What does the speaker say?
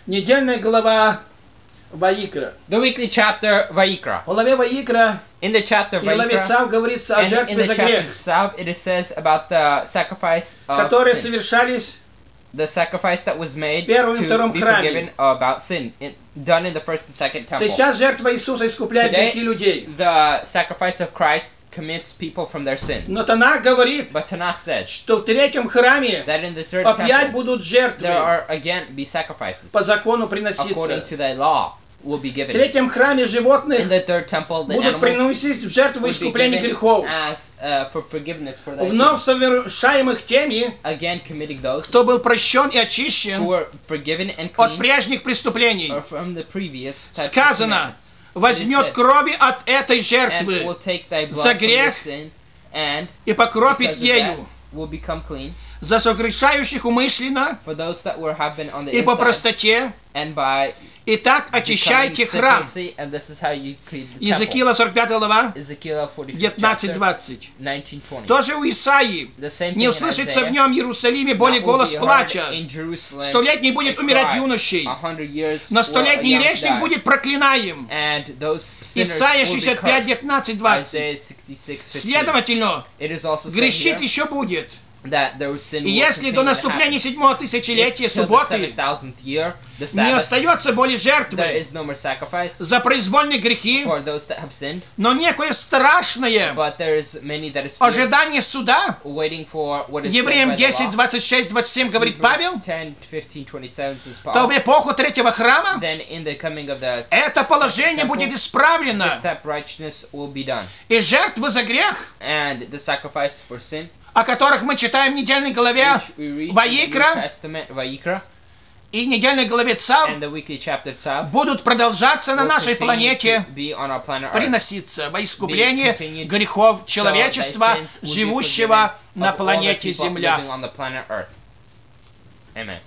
Недельная глава Ваикра. The weekly chapter Vayikra. В главе Ваикра In the chapter и главе Vayikra, Цав говорится о and in жертве the за chapter грех, Tzav, it says about the sacrifice of которые sin. совершались The sacrifice that was made в первом и to втором be храме. forgiven about sin, done in the first and second temple. Сейчас жертва Иисуса искупляет Today, грехи людей. the sacrifice of Christ commits people from their sins. Но Танах говорит, But Tanakh says что в третьем храме that in the third опять temple, будут жертвы there are again be sacrifices по закону according приноситься. to the law will be В given. третьем храме In животных the third temple, the будут animals приносить в жертву would be искупления given грехов. as for forgiveness for their Вновь sins. совершаемых теми, Again, committing those кто был прощен и who очищен were forgiven and от clean прежних преступлений. or from the previous types of Сказано, commandments. возьмет крови от этой And жертвы will take thy за blood from грех this sin, and и покропит because of that, ею will become clean за согрешающих умышленно for those that have been on the и по inside, простоте, and by и так becoming очищайте храм. simplicity, and this is how you clean the temple. Иезекиила 45 глава, Ezekiel 45 chapter, 19-20. 19-20. Тоже у Исаии The same не thing in услышится в Isaiah. нем Иерусалиме более That will голос be heard плача. in Jerusalem, 100-летний будет a умирать cry. юношей, 100 years но will a 100-летний young грешник die. будет проклинаем. And those sinners Исайя will be 65, cursed. 19-20. Isaiah 66:15. Следовательно, It is also said грешить here еще будет. that those sin И will если continue до to наступления happen. 7-го тысячелетия Till the субботы 7,000th year, the не Sabbath, остается более there жертвы is no more sacrifice за произвольные грехи, for those that have sinned, но некое страшное but there is many that is feared, ожидание суда. waiting for what is said Евреям by the 10, law. 26, 27 говорит Павел, 10, 15, 27 says то Paul. в эпоху третьего храма Then in the coming of the это положение будет this исправлено, step righteousness will be done, и жертвы за грех, and the sacrifice for sin, о которых мы читаем в недельной главе which we read in the New Ваикра Testament, Vayikra, и недельной главе Цав, and the weekly chapter Tzav, будут продолжаться на will нашей continue планете, to be on our planet Earth. приноситься во искупление грехов человечества, живущего на планете Земля. Amen.